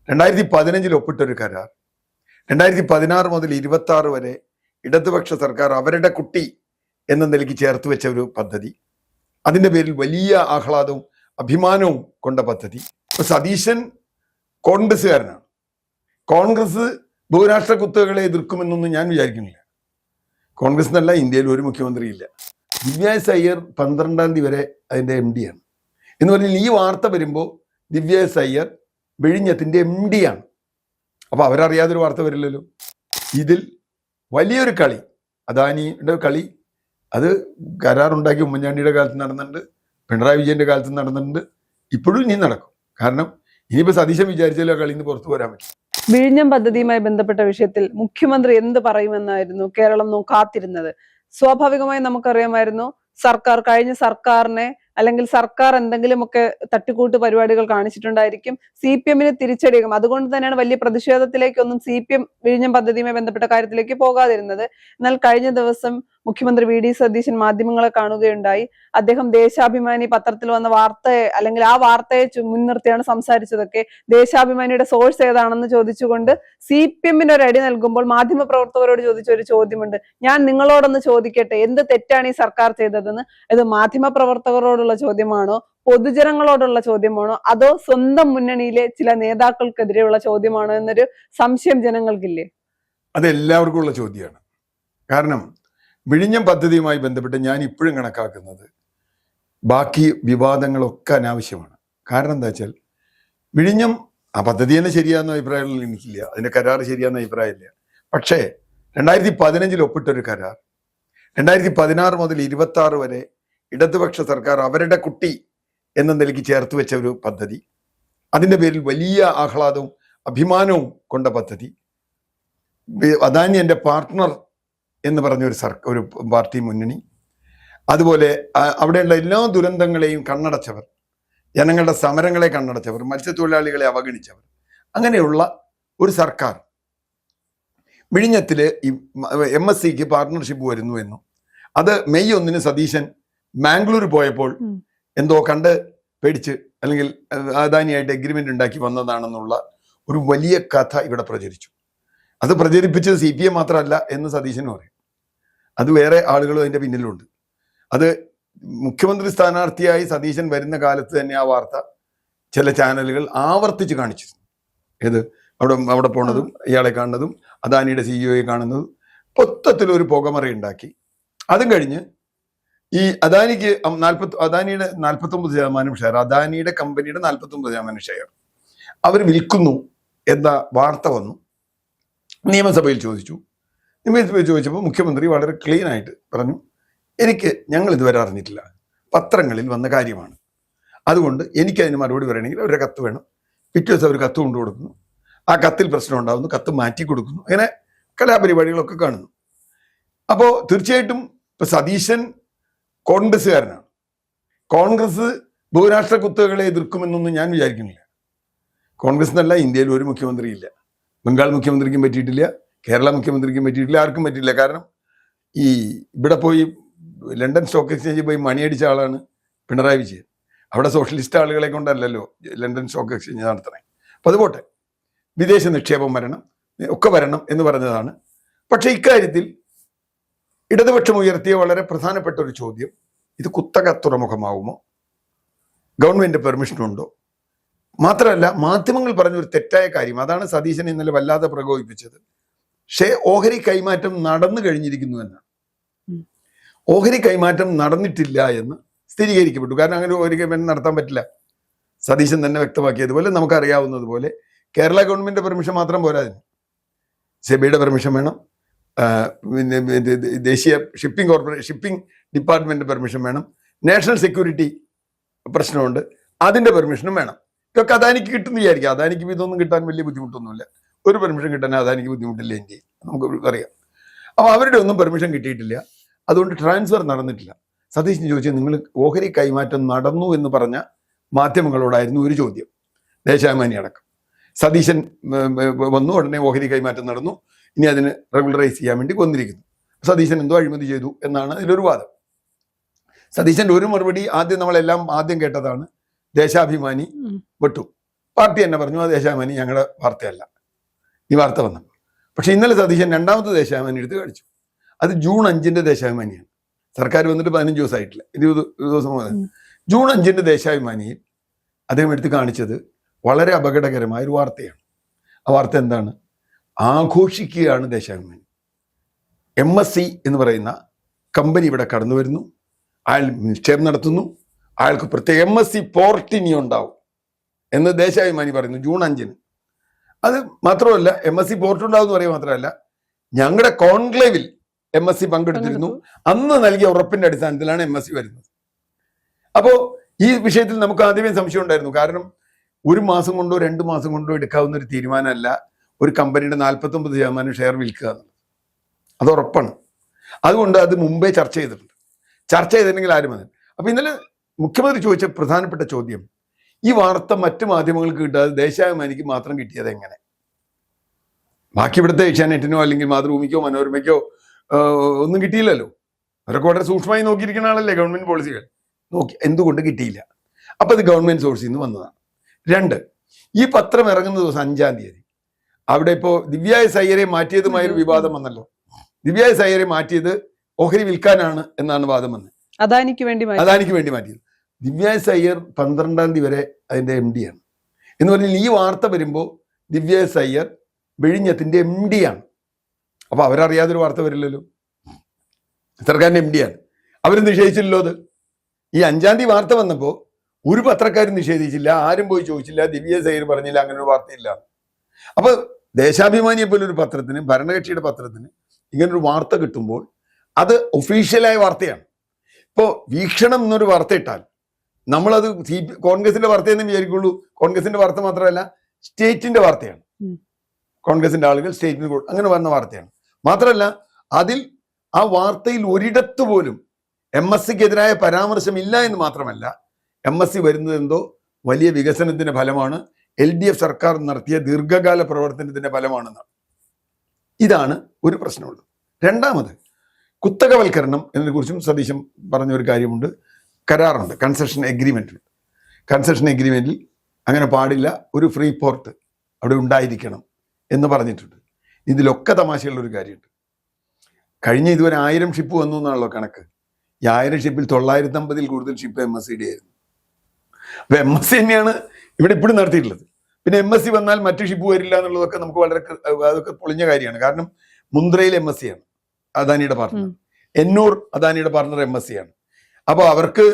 2015 ഒപ്പിട്ടൊരു കരാർ 2016 മുതൽ 26 വരെ ഇടതുപക്ഷ സർക്കാർ അവരുടെ കുട്ടി എന്ന നിലയ്ക്ക് ചേർത്ത് വെച്ച ഒരു പദ്ധതി. അതിന്റെ പേരിൽ വലിയ ആഹ്ലാദവും അഭിമാനവും കൊണ്ട പദ്ധതി. ഇപ്പൊ സതീശൻ കോൺഗ്രസ്സുകാരനാണ്. കോൺഗ്രസ് ബഹുരാഷ്ട്ര കുത്തകളെ എതിർക്കുമെന്നൊന്നും ഞാൻ വിചാരിക്കുന്നില്ല. കോൺഗ്രസ് എന്നല്ല, ഇന്ത്യയിൽ ഒരു മുഖ്യമന്ത്രിയില്ല. ദിവ്യ അയ്യർ 12-ാം തീയതി വരെ അതിന്റെ MD ആണ് എന്ന് പറഞ്ഞാൽ ഈ വാർത്ത വരുമ്പോൾ ദിവ്യ അയ്യർ വിഴിഞ്ഞത്തിന്റെ MD ആണ്. അപ്പൊ അവരറിയാതൊരു വാർത്ത വരില്ലല്ലോ. ഇതിൽ വലിയൊരു കളി, അദാനിയുടെ കളി, അത് കരാറുണ്ടാക്കി ഉമ്മൻചാണ്ടിയുടെ കാലത്ത് നടന്നിട്ടുണ്ട്, പിണറായി വിജയന്റെ കാലത്ത് നടന്നിട്ടുണ്ട്, ഇപ്പോഴും ഇനി നടക്കും. കാരണം ഇനിയിപ്പോ സതീശൻ വിചാരിച്ചാലും ആ കളിയിൽ നിന്ന് പുറത്തു പോരാൻ പറ്റും. വിഴിഞ്ഞം പദ്ധതിയുമായി ബന്ധപ്പെട്ട വിഷയത്തിൽ മുഖ്യമന്ത്രി എന്ത് പറയുമെന്നായിരുന്നു കേരളം കാത്തിരുന്നത്. സ്വാഭാവികമായി നമുക്കറിയാമായിരുന്നു കഴിഞ്ഞ സർക്കാരിനെ അല്ലെങ്കിൽ സർക്കാർ എന്തെങ്കിലുമൊക്കെ തട്ടിക്കൂട്ട് പരിപാടികൾ കാണിച്ചിട്ടുണ്ടായിരിക്കും, CPM തിരിച്ചടിക്കും. അതുകൊണ്ട് തന്നെയാണ് വലിയ പ്രതിഷേധത്തിലേക്കൊന്നും CPM വിഴിഞ്ഞം പദ്ധതിയുമായി ബന്ധപ്പെട്ട കാര്യത്തിലേക്ക് പോകാതിരുന്നത്. എന്നാൽ കഴിഞ്ഞ ദിവസം മുഖ്യമന്ത്രി VD സതീശൻ മാധ്യമങ്ങളെ കാണുകയുണ്ടായി. അദ്ദേഹം ദേശാഭിമാനി പത്രത്തിൽ വന്ന വാർത്തയെ അല്ലെങ്കിൽ ആ വാർത്തയെ മുൻനിർത്തിയാണ് സംസാരിച്ചതൊക്കെ. ദേശാഭിമാനിയുടെ സോഴ്സ് ഏതാണെന്ന് ചോദിച്ചുകൊണ്ട് CPM ഒരു അടി നൽകുമ്പോൾ മാധ്യമ പ്രവർത്തകരോട് ചോദിച്ച ഒരു ചോദ്യമുണ്ട്. ഞാൻ നിങ്ങളോടൊന്ന് ചോദിക്കട്ടെ, എന്ത് തെറ്റാണ് ഈ സർക്കാർ ചെയ്തതെന്ന്. ഇത് മാധ്യമ പ്രവർത്തകരോടുള്ള ചോദ്യമാണോ, പൊതുജനങ്ങളോടുള്ള ചോദ്യമാണോ, അതോ സ്വന്തം മുന്നണിയിലെ ചില നേതാക്കൾക്കെതിരെയുള്ള ചോദ്യമാണോ എന്നൊരു സംശയം ജനങ്ങൾക്കില്ലേ? അത് എല്ലാവർക്കും ഉള്ള ചോദ്യമാണ്. കാരണം വിഴിഞ്ഞം പദ്ധതിയുമായി ബന്ധപ്പെട്ട് ഞാൻ ഇപ്പോഴും കണക്കാക്കുന്നത് ബാക്കി വിവാദങ്ങളൊക്കെ അനാവശ്യമാണ്. കാരണം എന്താ വെച്ചാൽ വിഴിഞ്ഞം ആ പദ്ധതി തന്നെ ശരിയാകുന്ന അഭിപ്രായങ്ങളിൽ എനിക്കില്ല, അതിന്റെ കരാർ ശരിയാകുന്ന അഭിപ്രായമില്ല. പക്ഷേ 2015 ഒപ്പിട്ടൊരു കരാർ 2016 മുതൽ 26 വരെ ഇടതുപക്ഷ സർക്കാർ അവരുടെ കുട്ടി എന്ന നിലയ്ക്ക് ചേർത്ത് വെച്ച ഒരു പദ്ധതി. അതിന്റെ പേരിൽ വലിയ ആഹ്ലാദവും അഭിമാനവും കൊണ്ട പദ്ധതി. അദാനി എൻ്റെ പാർട്ട്ണർ എന്ന് പറഞ്ഞ ഒരു പാർട്ടി മുന്നണി, അതുപോലെ അവിടെയുള്ള എല്ലാ ദുരന്തങ്ങളെയും കണ്ണടച്ചവർ, ജനങ്ങളുടെ സമരങ്ങളെ കണ്ണടച്ചവർ, മത്സ്യത്തൊഴിലാളികളെ അവഗണിച്ചവർ, അങ്ങനെയുള്ള ഒരു സർക്കാർ വിഴിഞ്ഞത്തില് ഈ MSCക്ക് പാർട്ട്ണർഷിപ്പ് വരുന്നു എന്നും അത് മെയ് 1 സതീശൻ ബാംഗ്ലൂർ പോയപ്പോൾ എന്തോ കണ്ട് പേടിച്ച് അല്ലെങ്കിൽ അദാനിയായിട്ട് എഗ്രിമെന്റ് ഉണ്ടാക്കി വന്നതാണെന്നുള്ള ഒരു വലിയ കഥ ഇവിടെ പ്രചരിച്ചു. അത് പ്രചരിപ്പിച്ചത് CPM മാത്രമല്ല എന്ന് സതീശനും പറയും. അത് വേറെ ആളുകളും അതിന്റെ പിന്നിലുണ്ട്. അത് മുഖ്യമന്ത്രി സ്ഥാനാർത്ഥിയായി സതീശൻ വരുന്ന കാലത്ത് തന്നെ ആ വാർത്ത ചില ചാനലുകൾ ആവർത്തിച്ച് കാണിച്ചിരുന്നു. ഏത് അവിടെ പോണതും ഇയാളെ കാണുന്നതും അദാനിയുടെ CEO കാണുന്നതും മൊത്തത്തിലൊരു പുകമറ ഉണ്ടാക്കി. അതും കഴിഞ്ഞ് ഈ അദാനിക്ക് അദാനിയുടെ 49% ഷെയർ, അദാനിയുടെ കമ്പനിയുടെ 49% ഷെയർ അവർ വിൽക്കുന്നു എന്ന വാർത്ത വന്നു. നിയമസഭയിൽ ചോദിച്ചപ്പോൾ മുഖ്യമന്ത്രി വളരെ ക്ലീൻ ആയിട്ട് പറഞ്ഞു, ഞങ്ങൾ ഇതുവരെ അറിഞ്ഞിട്ടില്ല, പത്രങ്ങളിൽ വന്ന കാര്യമാണ്, അതുകൊണ്ട് എനിക്കതിന് മറുപടി പറയണമെങ്കിൽ അവരുടെ കത്ത് വേണം. പിറ്റേ ദിവസം അവർ കത്ത് കൊണ്ടു കൊടുക്കുന്നു, ആ കത്തിൽ പ്രശ്നം ഉണ്ടാകുന്നു, കത്ത് മാറ്റി കൊടുക്കുന്നു, അങ്ങനെ കലാപരിപാടികളൊക്കെ കാണുന്നു. അപ്പോൾ തീർച്ചയായിട്ടും ഇപ്പൊ സതീശൻ കോൺഗ്രസ്സുകാരനാണ്. കോൺഗ്രസ് ബഹുരാഷ്ട്ര കുത്തകളെ എതിർക്കുമെന്നൊന്നും ഞാൻ വിചാരിക്കുന്നില്ല. കോൺഗ്രസ് എന്നല്ല, ഇന്ത്യയിൽ ഒരു മുഖ്യമന്ത്രിയില്ല. ബംഗാൾ മുഖ്യമന്ത്രിക്കും പറ്റിയിട്ടില്ല, കേരള മുഖ്യമന്ത്രിക്കും പറ്റിയിട്ടില്ല, ആർക്കും പറ്റിയില്ല. കാരണം ഈ ഇവിടെ പോയി ലണ്ടൻ സ്റ്റോക്ക് എക്സ്ചേഞ്ചിൽ പോയി മണിയടിച്ച ആളാണ് പിണറായി വിജയൻ. അവിടെ സോഷ്യലിസ്റ്റ് ആളുകളെ കൊണ്ടല്ലല്ലോ ലണ്ടൻ സ്റ്റോക്ക് എക്സ്ചേഞ്ച് നടത്തണേ. അപ്പം അതുപോട്ടെ, വിദേശ നിക്ഷേപം ഒക്കെ വരണം എന്ന് പറഞ്ഞതാണ്. പക്ഷെ ഇക്കാര്യത്തിൽ ഇടതുപക്ഷം ഉയർത്തിയ വളരെ പ്രധാനപ്പെട്ട ഒരു ചോദ്യം, ഇത് കുത്തക തുറമുഖമാവുമോ, ഗവൺമെന്റ് പെർമിഷനുണ്ടോ? മാത്രമല്ല, മാധ്യമങ്ങൾ പറഞ്ഞൊരു തെറ്റായ കാര്യം, അതാണ് സതീശൻ ഇന്നലെ വല്ലാതെ പ്രകോപിപ്പിച്ചത്. ഓഹരി കൈമാറ്റം നടന്നു കഴിഞ്ഞിരിക്കുന്നു എന്നാണ്. ഓഹരി കൈമാറ്റം നടന്നിട്ടില്ല എന്ന് സ്ഥിരീകരിക്കപ്പെട്ടു. കാരണം അങ്ങനെ ഓഹരി കൈമാറ്റം നടത്താൻ പറ്റില്ല. സതീശൻ തന്നെ വ്യക്തമാക്കിയതുപോലെ, നമുക്കറിയാവുന്നതുപോലെ കേരള ഗവൺമെന്റ് പെർമിഷൻ മാത്രം പോരാതിന് സെബിയുടെ പെർമിഷൻ വേണം, പിന്നെ ദേശീയ ഷിപ്പിംഗ് ഡിപ്പാർട്ട്മെന്റ് പെർമിഷൻ വേണം, നാഷണൽ സെക്യൂരിറ്റി പ്രശ്നമുണ്ട്, അതിന്റെ പെർമിഷനും വേണം. ഇതൊക്കെ അദാനിക്ക് കിട്ടുന്ന വിചാരിക്കുക. അദാനിക്ക് ഇതൊന്നും കിട്ടാൻ വലിയ ബുദ്ധിമുട്ടൊന്നുമില്ല. ഒരു പെർമിഷൻ കിട്ടാൻ അദാനിക്ക് ബുദ്ധിമുട്ടില്ല ഇന്ത്യയിൽ, നമുക്ക് അറിയാം. അപ്പോൾ അവരുടെ ഒന്നും പെർമിഷൻ കിട്ടിയിട്ടില്ല, അതുകൊണ്ട് ട്രാൻസ്ഫർ നടന്നിട്ടില്ല. സതീശൻ ചോദിച്ചാൽ നിങ്ങൾ ഓഹരി കൈമാറ്റം നടന്നു എന്ന് പറഞ്ഞ മാധ്യമങ്ങളോടായിരുന്നു ഒരു ചോദ്യം, ദേശാഭിമാനി അടക്കം. സതീശൻ വന്നു, ഉടനെ ഓഹരി കൈമാറ്റം നടന്നു, ഇനി അതിന് റെഗുലറൈസ് ചെയ്യാൻ വേണ്ടി വന്നിരിക്കുന്നു. സതീശൻ എന്തോ അഴിമതി ചെയ്തു എന്നാണ് ഇതിലൊരു വാദം. സതീശന്റെ ഒരു മറുപടി നമ്മളെല്ലാം ആദ്യം കേട്ടതാണ്, ദേശാഭിമാനി വെട്ടു, പാർട്ടി തന്നെ പറഞ്ഞു ആ ദേശാഭിമാനി ഞങ്ങളുടെ വാർത്തയല്ല, ഈ വാർത്ത വന്നു. പക്ഷെ ഇന്നലെ സതീശൻ രണ്ടാമത്തെ ദേശാഭിമാനി എടുത്ത് കാണിച്ചു. അത് ജൂൺ 5 ദേശാഭിമാനിയാണ്. സർക്കാർ വന്നിട്ട് 15 ദിവസമായിട്ടില്ല, 20 ദിവസം മുതൽ. ജൂൺ 5 ദേശാഭിമാനിയിൽ അദ്ദേഹം എടുത്ത് കാണിച്ചത് വളരെ അപകടകരമായ ഒരു വാർത്തയാണ്. ആ വാർത്ത എന്താണ്? ആഘോഷിക്കുകയാണ് ദേശാഭിമാനി. MSC എന്ന് പറയുന്ന കമ്പനി ഇവിടെ കടന്നു വരുന്നു, അയാൾ നിക്ഷേപം നടത്തുന്നു, അയാൾക്ക് പ്രത്യേക MSC പോർട്ട് ഇനി ഉണ്ടാവും എന്ന് ദേശാഭിമാനി പറയുന്നു ജൂൺ 5. അത് മാത്രമല്ല, MSC പോർട്ട് ഉണ്ടാവും എന്ന് പറയുക മാത്രമല്ല, ഞങ്ങളുടെ കോൺക്ലേവിൽ MSC പങ്കെടുത്തിരുന്നു, അന്ന് നൽകിയ ഉറപ്പിന്റെ അടിസ്ഥാനത്തിലാണ് MSC വരുന്നത്. അപ്പോൾ ഈ വിഷയത്തിൽ നമുക്ക് ആദ്യമേ സംശയം ഉണ്ടായിരുന്നു. കാരണം 1 മാസം കൊണ്ടോ 2 മാസം കൊണ്ടോ എടുക്കാവുന്ന ഒരു തീരുമാനമല്ല ഒരു കമ്പനിയുടെ 49% ഷെയർ വിൽക്കുക എന്നുള്ളത്. അത് ഉറപ്പാണ്. അതുകൊണ്ട് അത് മുമ്പേ ചർച്ച ചെയ്തിട്ടുണ്ട്. ചർച്ച ചെയ്തിട്ടുണ്ടെങ്കിൽ ആരും മതി. അപ്പൊ ഇന്നലെ മുഖ്യമന്ത്രി ചോദിച്ച പ്രധാനപ്പെട്ട ചോദ്യം, ഈ വാർത്ത മറ്റു മാധ്യമങ്ങൾക്ക് കിട്ടാതെ ദേശാഭിമാനിക്ക് മാത്രം കിട്ടിയത് എങ്ങനെ? ബാക്കി ഇവിടുത്തെ ഏഷ്യാനെറ്റിനോ അല്ലെങ്കിൽ മാതൃഭൂമിക്കോ മനോരമയ്ക്കോ ഒന്നും കിട്ടിയില്ലല്ലോ. അവരൊക്കെ വളരെ സൂക്ഷ്മമായി നോക്കിയിരിക്കുന്ന ആളല്ലേ ഗവൺമെന്റ് പോളിസികൾ. നോക്കി എന്തുകൊണ്ട് കിട്ടിയില്ല? അപ്പൊ അത് ഗവൺമെന്റ് സോഴ്സിൽ നിന്ന് വന്നതാണ്. 2, ഈ പത്രം ഇറങ്ങുന്ന ദിവസം 5-ാം തീയതി അവിടെ ഇപ്പോ ദിവ്യ എസ് അയ്യരെ മാറ്റിയതുമായൊരു വിവാദം വന്നല്ലോ. ദിവ്യ എസ് അയ്യരെ മാറ്റിയത് ഓഹരി വിൽക്കാനാണ് എന്നാണ് വാദം വന്നത്. അദാനിക്ക് വേണ്ടി മാറ്റിയത്. ദിവ്യ എസ് അയ്യർ 12-ാം തീയതി വരെ അതിന്റെ MD ആണ്. എന്ന് പറഞ്ഞാൽ ഈ വാർത്ത വരുമ്പോൾ ദിവ്യ എസ് അയ്യർ വിഴിഞ്ഞത്തിന്റെ MD ആണ്. അപ്പൊ അവരറിയാതൊരു വാർത്ത വരില്ലല്ലോ. സർക്കാരിന്റെ MD ആണ്. അവർ നിഷേധിച്ചില്ലല്ലോ അത്. ഈ 5-ാം തീയതി വാർത്ത വന്നപ്പോ ഒരു പത്രക്കാരും നിഷേധിച്ചില്ല, ആരും പോയി ചോദിച്ചില്ല, ദിവ്യ എസ് അയ്യർ പറഞ്ഞില്ല അങ്ങനെ ഒരു വാർത്തയില്ല. അപ്പൊ ദേശാഭിമാനിയെ പോലെ ഒരു പത്രത്തിന്, ഭരണകക്ഷിയുടെ പത്രത്തിന് ഇങ്ങനൊരു വാർത്ത കിട്ടുമ്പോൾ അത് ഒഫീഷ്യലായ വാർത്തയാണ്. ഇപ്പോ വീക്ഷണം എന്നൊരു വാർത്ത ഇട്ടാൽ നമ്മളത് കോൺഗ്രസിന്റെ വാർത്തയെന്ന് വിചാരിക്കുള്ളൂ. കോൺഗ്രസിന്റെ വാർത്ത മാത്രമല്ല, സ്റ്റേറ്റിന്റെ വാർത്തയാണ്. കോൺഗ്രസിന്റെ ആളുകൾ സ്റ്റേറ്റിന് അങ്ങനെ വന്ന വാർത്തയാണ്. മാത്രമല്ല അതിൽ ആ വാർത്തയിൽ ഒരിടത്ത് പോലും MSCക്കെതിരായ പരാമർശമില്ല എന്ന് മാത്രമല്ല, MSC വരുന്നത് എന്തോ വലിയ വികസനത്തിന്റെ ഫലമാണ്, LDF സർക്കാർ നടത്തിയ ദീർഘകാല പ്രവർത്തനത്തിന്റെ ഫലമാണെന്നാണ്. ഇതാണ് ഒരു പ്രശ്നമുള്ളത്. രണ്ടാമത്, കുത്തകവൽക്കരണം എന്നതിനെക്കുറിച്ചും സതീശൻ പറഞ്ഞൊരു കാര്യമുണ്ട്. കരാറുണ്ട്, കൺസെഷൻ എഗ്രിമെന്റ്. കൺസെഷൻ എഗ്രിമെന്റിൽ അങ്ങനെ പാടില്ല, ഒരു ഫ്രീ പോർട്ട് അവിടെ ഉണ്ടായിരിക്കണം എന്ന് പറഞ്ഞിട്ടുണ്ട്. ഇതിലൊക്കെ തമാശയുള്ള ഒരു കാര്യമുണ്ട്. കഴിഞ്ഞ ഇതുവരെ 1000 ഷിപ്പ് വന്നു എന്നാണല്ലോ കണക്ക്. ഈ 1000 ഷിപ്പിൽ 950-ൽ കൂടുതൽ ഷിപ്പ് MSCയുടെ ആയിരുന്നു. അപ്പൊ MSC തന്നെയാണ് ഇവിടെ ഇപ്പോഴും നടത്തിയിട്ടുള്ളത്. പിന്നെ MSC വന്നാൽ മറ്റു ഷിപ്പ് വരില്ല എന്നുള്ളതൊക്കെ നമുക്ക് വളരെ അതൊക്കെ പൊളിഞ്ഞ കാര്യമാണ്. കാരണം മുന്ദ്രയിൽ MSC ആണ് അദാനിയുടെ പാർട്ണർ, എന്നൂർ അദാനിയുടെ പാർട്ണർ MSC ആണ്. അപ്പോൾ അവർക്ക്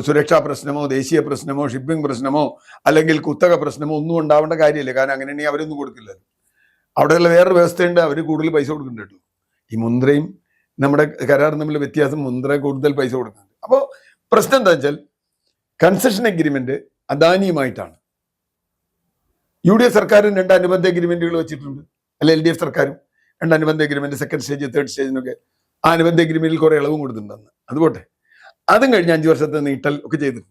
സുരക്ഷാ പ്രശ്നമോ ദേശീയ പ്രശ്നമോ ഷിപ്പിംഗ് പ്രശ്നമോ അല്ലെങ്കിൽ കുത്തക പ്രശ്നമോ ഒന്നും ഉണ്ടാവേണ്ട കാര്യമില്ല. കാരണം അങ്ങനെയാണെങ്കിൽ അവരൊന്നും കൊടുക്കില്ലല്ലോ. അവിടെയുള്ള വേറൊരു വ്യവസ്ഥയുണ്ട്, അവർ കൂടുതൽ പൈസ കൊടുക്കുന്നുണ്ട്. ഈ മുന്ദ്രയും നമ്മുടെ കരാറും തമ്മിൽ വ്യത്യാസം, മുന്ദ്ര കൂടുതൽ പൈസ കൊടുക്കുന്നുണ്ട്. അപ്പോൾ പ്രശ്നം എന്താ വെച്ചാൽ, കൺസെഷൻ എഗ്രിമെന്റ് അദാനിയുമായിട്ടാണ്. UDF സർക്കാരും 2 അനുബന്ധ എഗ്രിമെന്റുകൾ വെച്ചിട്ടുണ്ട്, അല്ലെ LDF സർക്കാരും 2 അനുബന്ധ എഗ്രിമെന്റ്, സെക്കൻഡ് സ്റ്റേജ് 3rd സ്റ്റേജിനൊക്കെ ആ അനുബന്ധ എഗ്രിമെന്റിൽ കുറെ ഇളവും കൊടുത്തിട്ടുണ്ടെന്ന്. അതുപോട്ടെ, അതും കഴിഞ്ഞ് 5 വർഷത്തെ നീട്ടൽ ഒക്കെ ചെയ്തിട്ടുണ്ട്.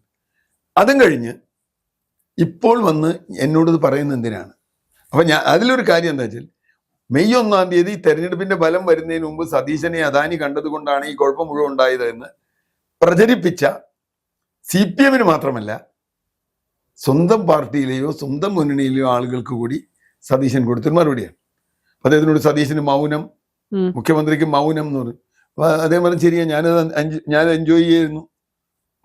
അതും കഴിഞ്ഞ് ഇപ്പോൾ വന്ന് എന്നോട് ഇത് പറയുന്നത് എന്തിനാണ്? അപ്പൊ അതിലൊരു കാര്യം എന്താ വെച്ചാൽ, മെയ് 1-ാം തീയതി തെരഞ്ഞെടുപ്പിന്റെ ഫലം വരുന്നതിന് മുമ്പ് സതീശനെ അദാനി കണ്ടത് കൊണ്ടാണ് ഈ കുഴപ്പം മുഴുവൻ ഉണ്ടായത് എന്ന് പ്രചരിപ്പിച്ച CPM-ന് മാത്രമല്ല, സ്വന്തം പാർട്ടിയിലെയോ സ്വന്തം മുന്നണിയിലെയോ ആളുകൾക്ക് കൂടി സതീശൻ കൊടുത്തൊരു മറുപടിയാണ്. അദ്ദേഹത്തിനോട് സതീശന് മൗനം, മുഖ്യമന്ത്രിക്ക് മൗനം എന്ന് പറയും. അദ്ദേഹം പറഞ്ഞു, ശരിയാ, ഞാൻ എൻജോയ് ചെയ്യുന്നു,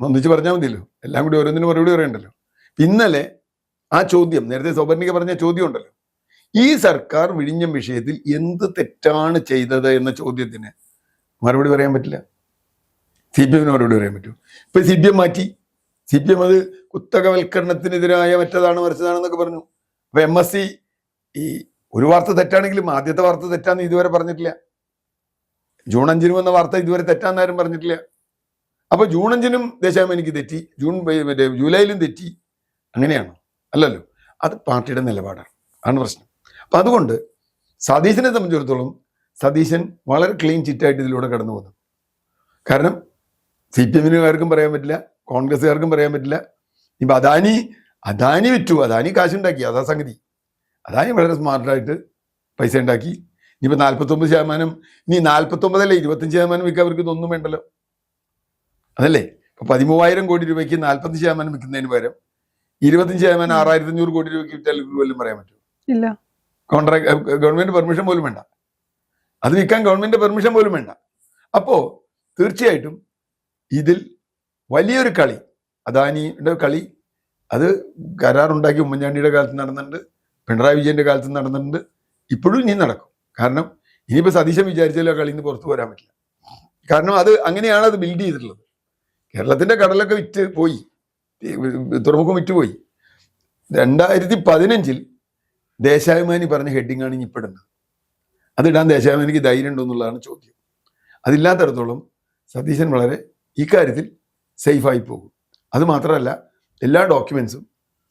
ഒന്നിച്ച് പറഞ്ഞാൽ മതിയല്ലോ, എല്ലാം കൂടി ഓരോന്നിനും മറുപടി പറയണ്ടല്ലോ. ഇന്നലെ ആ ചോദ്യം, നേരത്തെ സൗപർണിക പറഞ്ഞ ചോദ്യം ഉണ്ടല്ലോ, ഈ സർക്കാർ വിഴിഞ്ഞം വിഷയത്തിൽ എന്ത് തെറ്റാണ് ചെയ്തത് എന്ന ചോദ്യത്തിന് മറുപടി പറയാൻ പറ്റില്ല. CPM-ന് മറുപടി പറയാൻ പറ്റും. ഇപ്പൊ CPM മാറ്റി. CPM അത് കുത്തകവൽക്കരണത്തിനെതിരായ മറ്റതാണ് മറിച്ചതാണെന്നൊക്കെ പറഞ്ഞു. അപ്പൊ MSC ഈ ഒരു വാർത്ത തെറ്റാണെങ്കിലും ആദ്യത്തെ വാർത്ത തെറ്റാന്ന് ഇതുവരെ പറഞ്ഞിട്ടില്ല. ജൂൺ 5-ന് വന്ന വാർത്ത ഇതുവരെ തെറ്റാന്ന് ആരും പറഞ്ഞിട്ടില്ല. അപ്പൊ ജൂൺ 5-നും ദേശാഭിമാനിക്ക് തെറ്റി, ജൂലൈയിലും തെറ്റി. അങ്ങനെയാണോ? അല്ലല്ലോ. അത് പാർട്ടിയുടെ നിലപാടാണ്, ആണ് പ്രശ്നം. അപ്പൊ അതുകൊണ്ട് സതീശനെ സംബന്ധിച്ചിടത്തോളം സതീശൻ വളരെ ക്ലീൻ ചിറ്റായിട്ട് ഇതിലൂടെ കടന്നു പോകുന്നു. കാരണം CPM-നുകാർക്കും പറയാൻ പറ്റില്ല, കോൺഗ്രസ്സുകാർക്കും പറയാൻ പറ്റില്ല. ഇപ്പൊ അദാനി വിറ്റു, അദാനി കാശുണ്ടാക്കി, അതാ സംഗതി. അദാനി വളരെ സ്മാർട്ടായിട്ട് പൈസ ഉണ്ടാക്കി. ഇനിയിപ്പോൾ 49%, ഇനി 49 അല്ലേ 25% വിൽക്കാൻ അവർക്ക് ഇതൊന്നും വേണ്ടല്ലോ. അതല്ലേ, ഇപ്പൊ 13,000 കോടി രൂപയ്ക്ക് 45% വിൽക്കുന്നതിന് പകരം 25% 6500 കോടി രൂപയ്ക്ക് വിറ്റാൽ പോലും പറയാൻ പറ്റും? ഇല്ല. കോൺട്രാക്ട് ഗവൺമെന്റ് പെർമിഷൻ പോലും വേണ്ട, അത് വിൽക്കാൻ ഗവൺമെന്റ് പെർമിഷൻ പോലും വേണ്ട. അപ്പോ തീർച്ചയായിട്ടും ഇതിൽ വലിയൊരു കളി, അദാനിയുടെ കളി, അത് കരാറുണ്ടാക്കി ഉമ്മൻചാണ്ടിയുടെ കാലത്ത് നടന്നിട്ടുണ്ട്, പിണറായി വിജയന്റെ കാലത്ത് നടന്നിട്ടുണ്ട്, ഇപ്പോഴും ഇനി നടക്കും. കാരണം ഇനിയിപ്പോൾ സതീശൻ വിചാരിച്ചാലും ആ കളിയിൽ നിന്ന് പുറത്തു വരാൻ പറ്റില്ല. കാരണം അത് അങ്ങനെയാണ് അത് ബിൽഡ് ചെയ്തിട്ടുള്ളത്. കേരളത്തിന്റെ കടലൊക്കെ വിറ്റ് പോയി, തുറമുഖം വിറ്റുപോയി. 2015 ദേശാഭിമാനി പറഞ്ഞ ഹെഡിങ്ങാണ് ഇനി ഇപ്പിടുന്നത്. അതിടാൻ ദേശാഭിമാനിക്ക് ധൈര്യം ഉണ്ടോ എന്നുള്ളതാണ് ചോദ്യം. അതില്ലാത്തടത്തോളം സതീശൻ വളരെ ഇക്കാര്യത്തിൽ സേഫായി പോകും. അതുമാത്രമല്ല, എല്ലാ ഡോക്യുമെൻസും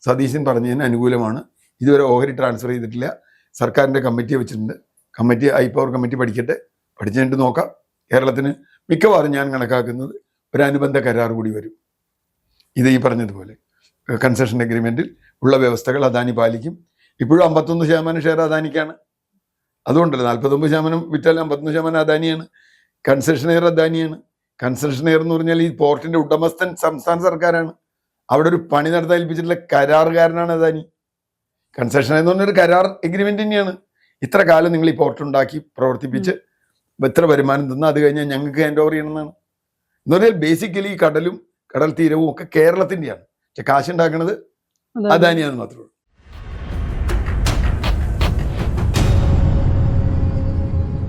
സതീശൻ പറഞ്ഞതിന് അനുകൂലമാണ്. ഇതുവരെ ഓഹരി ട്രാൻസ്ഫർ ചെയ്തിട്ടില്ല. സർക്കാരിൻ്റെ കമ്മിറ്റിയെ വെച്ചിട്ടുണ്ട്. കമ്മിറ്റി, ഹൈ പവർ കമ്മിറ്റി പഠിക്കട്ടെ, പഠിച്ചിട്ട് നോക്കാം. കേരളത്തിന് മിക്കവാറും ഞാൻ കണക്കാക്കുന്നത് ഒരു അനുബന്ധ കരാർ കൂടി വരും. ഇത് ഈ പറഞ്ഞതുപോലെ കൺസെഷൻ എഗ്രിമെൻറ്റിൽ ഉള്ള വ്യവസ്ഥകൾ അദാനി പാലിക്കും. ഇപ്പോഴും 51% ഷെയർ അദാനിക്കാണ്. അതുകൊണ്ടല്ല 49% വിറ്റാൽ 51% അദാനിയാണ്. കൺസെഷനെയർ അദാനിയാണ്. കൺസെഷനെയർ എന്ന് പറഞ്ഞാൽ ഈ പോർട്ടിന്റെ ഉടമസ്ഥൻ സംസ്ഥാന സർക്കാരാണ്. അവിടെ ഒരു പണി നടത്താൻ ഏൽപ്പിച്ചിട്ടുള്ള കരാറുകാരനാണ് അദാനി. കൺസെഷൻ എന്ന് പറഞ്ഞൊരു കരാർ എഗ്രിമെന്റ് തന്നെയാണ്. ഇത്ര കാലം നിങ്ങൾ ഈ പോർട്ട് ഉണ്ടാക്കി പ്രവർത്തിപ്പിച്ച് എത്ര വരുമാനം തന്നാൽ അത് കഴിഞ്ഞാൽ ഞങ്ങൾക്ക് ഹാൻഡ് ഓവർ ചെയ്യണമെന്നാണ്. എന്ന് പറഞ്ഞാൽ ബേസിക്കലി ഈ കടലും കടൽ തീരവും ഒക്കെ കേരളത്തിൻ്റെയാണ്. പക്ഷെ കാശുണ്ടാക്കുന്നത് അദാനിയാണെന്ന് മാത്രമേ ഉള്ളൂ.